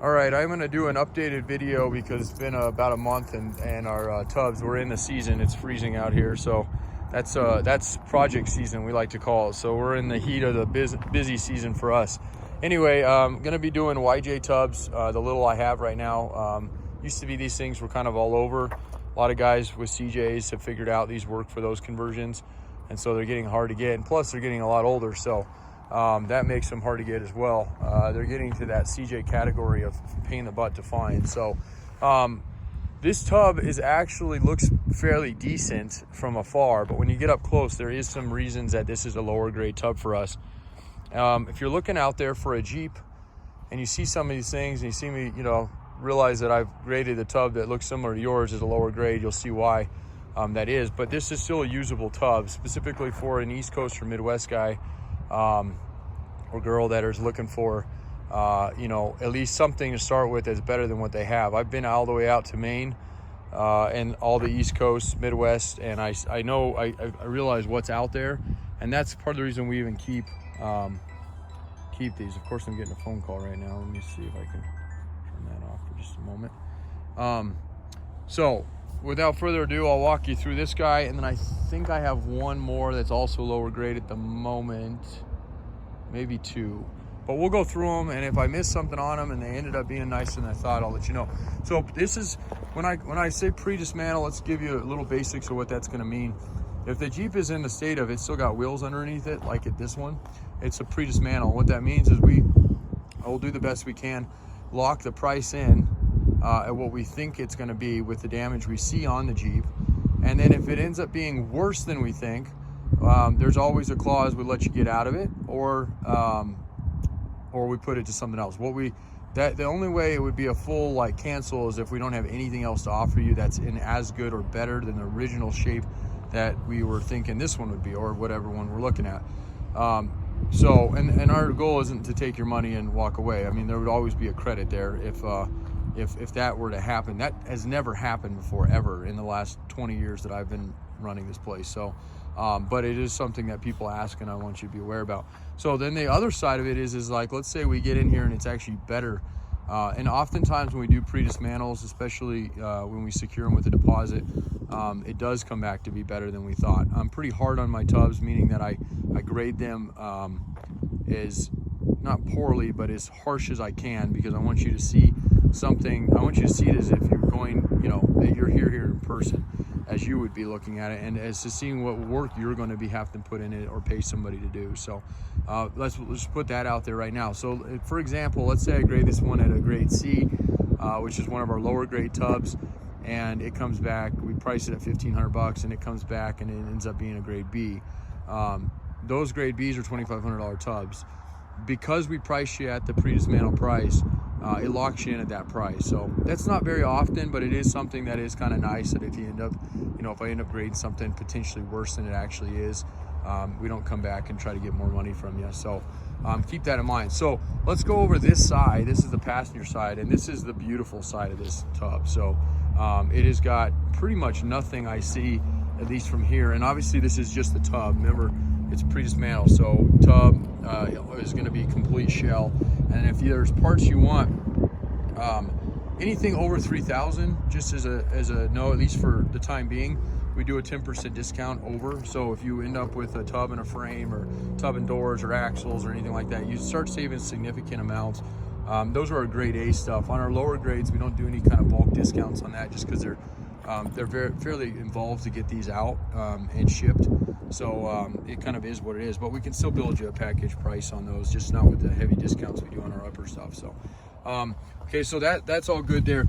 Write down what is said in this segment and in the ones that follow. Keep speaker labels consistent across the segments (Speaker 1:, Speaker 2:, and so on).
Speaker 1: All right, I'm gonna do an updated video because it's been about a month and our tubs, we're in the season. It's freezing out here, so that's project season, we like to call it. So we're in the heat of the busy season for us. Anyway, I'm gonna be doing YJ tubs, the little I have right now. Used to be these things were kind of all over. A lot of guys with CJs have figured out these work for those conversions, and so they're getting hard to get, and plus they're getting a lot older, so that makes them hard to get as well. They're getting to that CJ category of pain in the butt to find. So this tub actually looks fairly decent from afar, but when you get up close, there is some reasons that this is a lower grade tub for us. If you're looking out there for a Jeep and you see some of these things and you see me, realize that I've graded the tub that looks similar to yours as a lower grade, you'll see why that is. But this is still a usable tub, specifically for an East Coast or Midwest guy or girl that is looking for at least something to start with that's better than what they have. I've been all the way out to Maine and all the East Coast, Midwest, and I realize what's out there, and that's part of the reason we even keep these. Of course, I'm getting a phone call right now. Let me see if I can turn that off for just a moment. So without further ado, I'll walk you through this guy, and then I think I have one more that's also lower grade at the moment, maybe two, but we'll go through them, and if I miss something on them and they ended up being nicer than I thought, I'll let you know. So this is, when I say pre-dismantle, let's give you a little basics of what that's going to mean. If the Jeep is in the state of it's still got wheels underneath it, like at this one, it's a pre-dismantle. What that means is we'll do the best we can, lock the price in at what we think it's going to be with the damage we see on the Jeep, and then if it ends up being worse than we think, there's always a clause we let you get out of it, or we put it to something else. The only way it would be a full cancel is if we don't have anything else to offer you that's in as good or better than the original shape that we were thinking this one would be, or whatever one we're looking at. So our goal isn't to take your money and walk away. I mean, there would always be a credit there if that were to happen. That has never happened before, ever, in the last 20 years that I've been running this place. So but it is something that people ask, and I want you to be aware about. So then the other side of it is let's say we get in here and it's actually better. And oftentimes when we do pre-dismantles, especially when we secure them with a deposit, it does come back to be better than we thought. I'm pretty hard on my tubs, meaning that I grade them as not poorly, but as harsh as I can, because I want you to see something. I want you to see it as if you're going, that you're here in person, as you would be looking at it, and as to seeing what work you're going to be having to put in it or pay somebody to do. So let's put that out there right now. So for example, let's say I grade this one at a grade C, which is one of our lower grade tubs, and it comes back, we price it at $1,500, and it comes back and it ends up being a grade B. Those grade Bs are $2,500 tubs. Because we price you at the pre-dismantle price, it locks you in at that price. So that's not very often, but it is something that is kind of nice, that if you end up, if I end up grading something potentially worse than it actually is, we don't come back and try to get more money from you. So keep that in mind. So let's go over this side. This is the passenger side, and this is the beautiful side of this tub. So it has got pretty much nothing I see, at least from here. And obviously this is just the tub. Remember, it's pre-dismantle, so tub is going to be complete shell. And if there's parts you want, anything over 3,000, just as a no, at least for the time being, we do a 10% discount over. So if you end up with a tub and a frame, or tub and doors, or axles, or anything like that, you start saving significant amounts. Those are our grade A stuff. On our lower grades, we don't do any kind of bulk discounts on that, just because they're fairly involved to get these out and shipped. So it kind of is what it is, but we can still build you a package price on those, just not with the heavy discounts we do on our upper stuff. So okay, so that's all good there.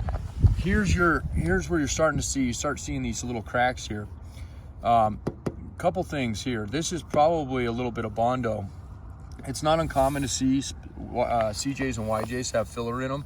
Speaker 1: Here's where you're starting to see, you start seeing these little cracks here. Couple things here. This is probably a little bit of Bondo. It's not uncommon to see CJs and YJs have filler in them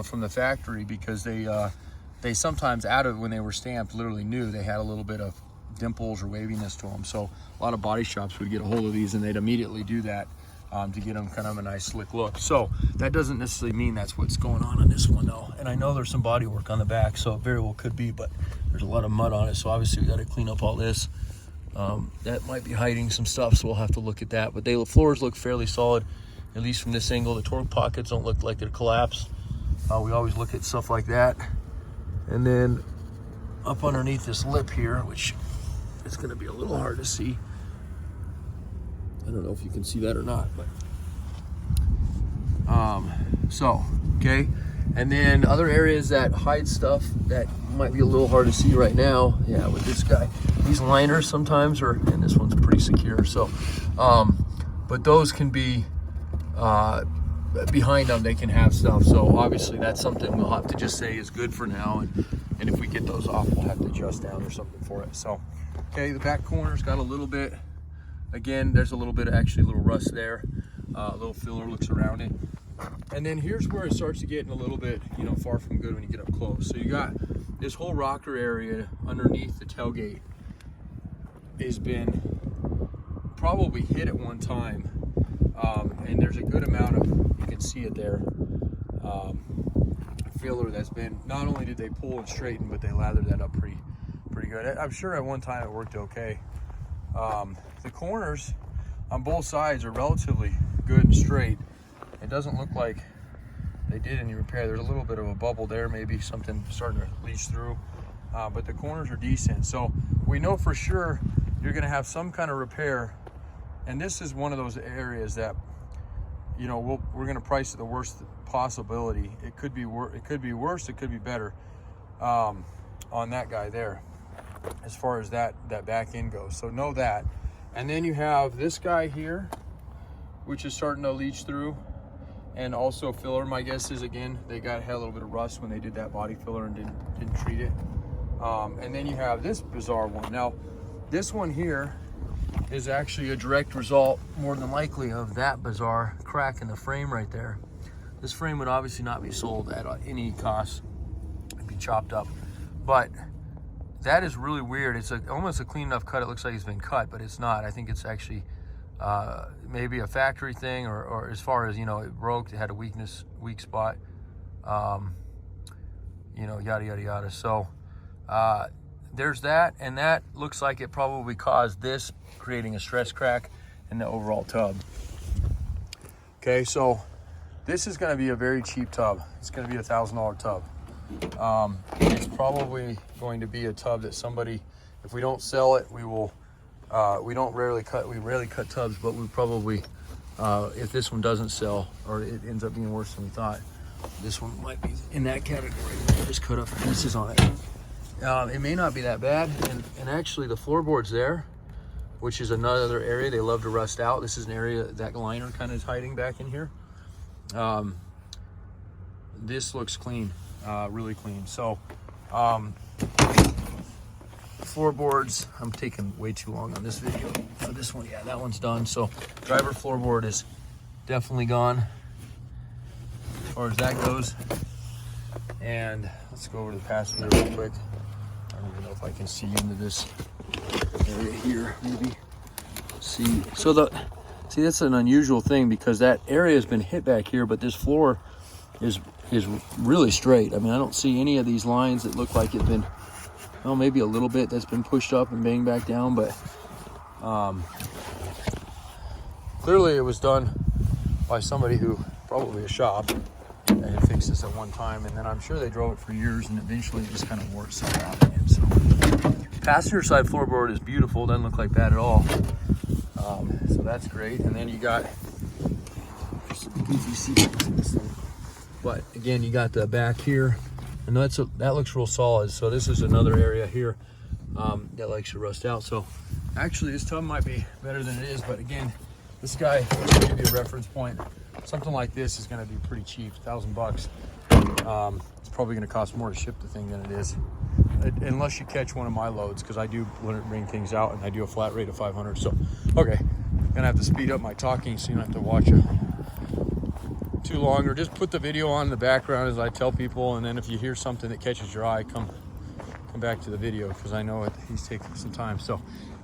Speaker 1: from the factory, because they sometimes, when they were stamped, literally new, they had a little bit of dimples or waviness to them. So a lot of body shops would get a hold of these, and they'd immediately do that to get them kind of a nice slick look. So that doesn't necessarily mean that's what's going on this one, though. And I know there's some body work on the back, so it very well could be, but there's a lot of mud on it, so obviously we got to clean up all this. That might be hiding some stuff, so we'll have to look at that. But the floors look fairly solid, at least from this angle. The torque pockets don't look like they're collapsed. We always look at stuff like that. And then up underneath this lip here, which is going to be a little hard to see. I don't know if you can see that or not, but okay. And then other areas that hide stuff that might be a little hard to see right now. Yeah, with this guy, these liners sometimes are, and this one's pretty secure. So, but those can be behind them. They can have stuff. So obviously that's something we'll have to just say is good for now. And if we get those off, we'll have to adjust down or something for it. So, okay, the back corner's got a little bit. Again, there's a little bit, actually a little rust there. A little filler looks around it. And then here's where it starts to get a little bit, you know, far from good when you get up close. So you got this whole rocker area underneath the tailgate has been probably hit at one time. And there's a good amount of, you can see it there, filler that's been, not only did they pull and straighten, but they lathered that up pretty good. I'm sure at one time it worked okay. The corners on both sides are relatively good and straight. It doesn't look like they did any repair. There's a little bit of a bubble there, maybe something starting to leach through, but the corners are decent. So we know for sure you're gonna have some kind of repair, and this is one of those areas that, you know, we're gonna price it the worst possibility. It could be worse, it could be better on that guy there, as far as that back end goes. So know that. And then you have this guy here, which is starting to leach through, and also filler. My guess is, again, they had a little bit of rust when they did that body filler and didn't treat it. And then you have this bizarre one. Now, this one here is actually a direct result, more than likely, of that bizarre crack in the frame right there. This frame would obviously not be sold at any cost. It'd be chopped up. But that is really weird. It's almost a clean enough cut. It looks like it's been cut, but it's not. I think it's actually maybe a factory thing, or as far as, you know, it broke, it had a weak spot, you know, yada, yada, yada. So there's that, and that looks like it probably caused this, creating a stress crack in the overall tub. Okay, so this is gonna be a very cheap tub. It's gonna be $1,000 tub. It's probably going to be a tub that somebody, if we don't sell it, we will, we rarely cut tubs, but we probably, if this one doesn't sell, or it ends up being worse than we thought, this one might be in that category. Just cut up pieces on it. It may not be that bad, and actually the floorboards there, which is another area they love to rust out. This is an area that liner kind of is hiding back in here. This looks clean, really clean. So floorboards, I'm taking way too long on this video. This one, yeah, that one's done. So driver floorboard is definitely gone as far as that goes. And let's go over to the passenger real quick. I don't even know if I can see into this area here, maybe. See, so that's an unusual thing, because that area has been hit back here, but this floor is really straight. I mean, I don't see any of these lines that look like it's been, well, maybe a little bit that's been pushed up and banged back down, but clearly it was done by somebody who, probably a shop, that had fixed this at one time, and then I'm sure they drove it for years, and eventually it just kind of wore itself out again. So passenger side floorboard is beautiful, doesn't look like that at all. So that's great. And then you got, if you see this thing, but again, you got the back here, and that looks real solid. So this is another area here that likes to rust out. So actually this tub might be better than it is, but again, this guy, just to give you a reference point, something like this is going to be pretty cheap, $1,000. It's probably going to cost more to ship the thing than it is, unless you catch one of my loads, because I do bring things out, and I do a flat rate of 500. So okay, gonna have to speed up my talking so you don't have to watch it too long, or just put the video on in the background as I tell people, and then if you hear something that catches your eye, come back to the video, because I know he's taking some time. So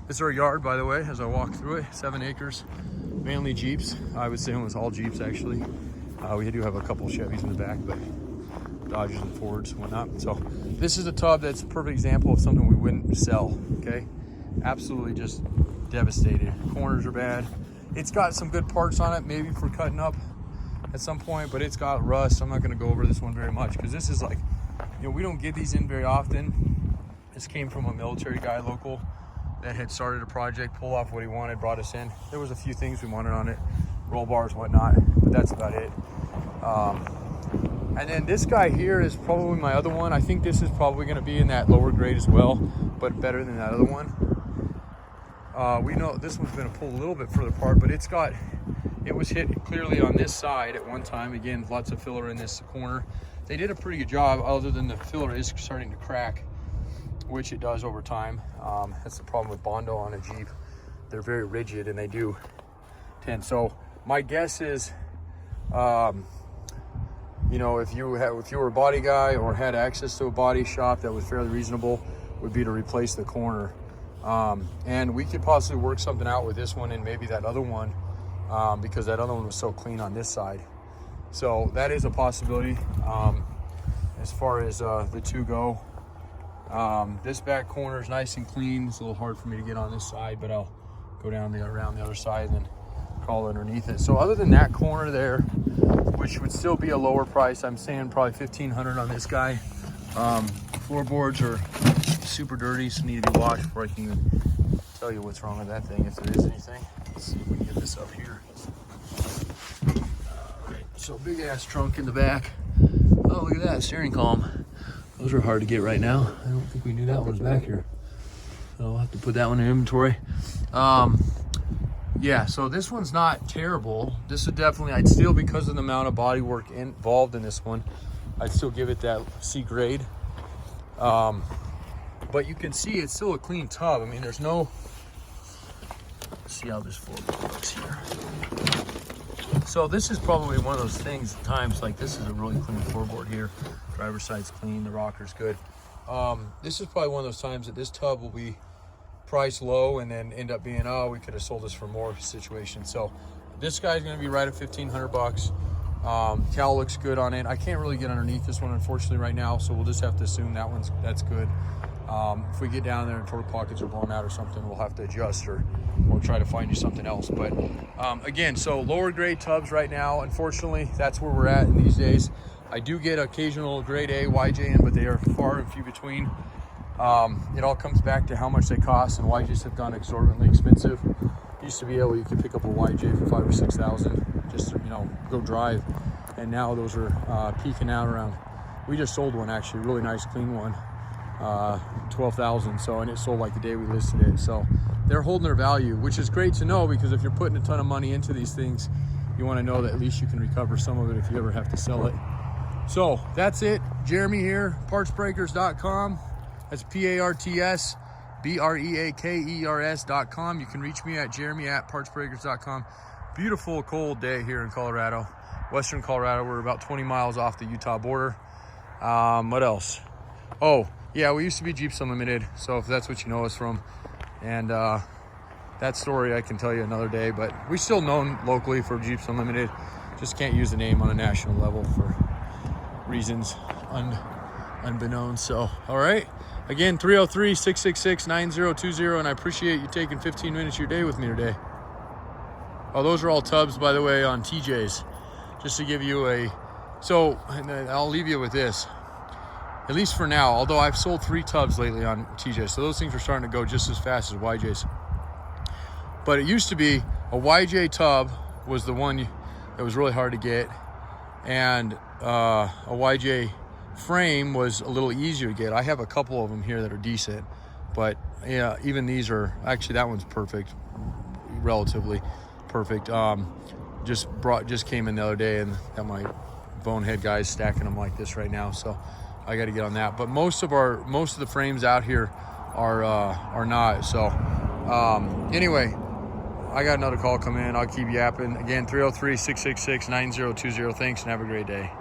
Speaker 1: this is our yard, by the way, as I walk through it. 7 acres, mainly Jeeps. I would say it was all Jeeps, actually. We do have a couple Chevys in the back, but Dodges and Fords and whatnot. So this is a tub that's a perfect example of something we wouldn't sell, okay? Absolutely just devastated. Corners are bad. It's got some good parts on it, maybe for cutting up at some point, but it's got rust. I'm not going to go over this one very much because this is like, you know, we don't get these in very often. This came from a military guy local that had started a project, pulled off what he wanted, brought us in. There was a few things we wanted on it, roll bars, whatnot, but that's about it. And then this guy here is probably my other one. I think this is probably going to be in that lower grade as well, but better than that other one. We know this one's going to pull a little bit further apart, but it was hit clearly on this side at one time. Again, lots of filler in this corner. They did a pretty good job, other than the filler is starting to crack, which it does over time. That's the problem with Bondo on a Jeep. They're very rigid and they do tend. So my guess is, you know, if you were a body guy or had access to a body shop that was fairly reasonable, would be to replace the corner. And we could possibly work something out with this one and maybe that other one, because that other one was so clean on this side. So that is a possibility. As far as the two go, this back corner is nice and clean. It's a little hard for me to get on this side, but I'll go down around the other side and then crawl underneath it. So other than that corner there, which would still be a lower price, I'm saying probably $1,500 on this guy. Floorboards are super dirty, so need to be washed before I can even tell you what's wrong with that thing, if there is anything. Let's see if we can get this up here. Alright, so big ass trunk in the back. Oh, look at that, steering column. Those are hard to get right now. I don't think we knew that one was back here. So I'll have to put that one in inventory. Yeah, so this one's not terrible. This would definitely, I'd still, because of the amount of body work involved in this one, I'd still give it that C grade. But you can see it's still a clean tub. I mean, there's no, let's see how this floorboard looks here. So this is probably one of those things, times like this is a really clean floorboard here. Driver's side's clean, the rocker's good. This is probably one of those times that this tub will be priced low and then end up being, oh, we could have sold this for more situation. So this guy's gonna be right at $1,500. Cowl looks good on it. I can't really get underneath this one, unfortunately, right now, so we'll just have to assume that's good. If we get down there and torque pockets are blown out or something, we'll have to adjust or try to find you something else. But again, so lower grade tubs right now, unfortunately, that's where we're at in these days. I do get occasional grade A YJ in, but they are far and few between. It all comes back to how much they cost, and YJs have gone exorbitantly expensive. Used to be able, you could pick up a YJ for $5,000 or $6,000 just to, you know, go drive, and now those are peaking out around. We just sold one actually, really nice clean one, $12,000. So, and it sold like the day we listed it. So they're holding their value, which is great to know, because if you're putting a ton of money into these things, you want to know that at least you can recover some of it if you ever have to sell it. So that's it. Jeremy here, partsbreakers.com. That's PARTSBREAKERS.com. You can reach me at jeremy@partsbreakers.com. Beautiful cold day here in Colorado, Western Colorado. We're about 20 miles off the Utah border. What else? Oh, yeah, we used to be Jeeps Unlimited, so if that's what you know us from. And that story I can tell you another day, but we're still known locally for Jeeps Unlimited. Just can't use the name on a national level for reasons unbeknownst. So, all right. Again, 303-666-9020, and I appreciate you taking 15 minutes of your day with me today. Oh, those are all tubs, by the way, on TJ's. Just to give you a... So, and I'll leave you with this. At least for now, although I've sold 3 tubs lately on TJ, so those things are starting to go just as fast as YJ's. But it used to be a YJ tub was the one that was really hard to get, and a YJ frame was a little easier to get. I have a couple of them here that are decent, but yeah, even these are actually, that one's perfect, relatively perfect. Just came in the other day and got my bonehead guys stacking them like this right now, so I got to get on that. But most of the frames out here are not. So anyway, I got another call coming in. I'll keep yapping. Again, 303-666-9020. Thanks and have a great day.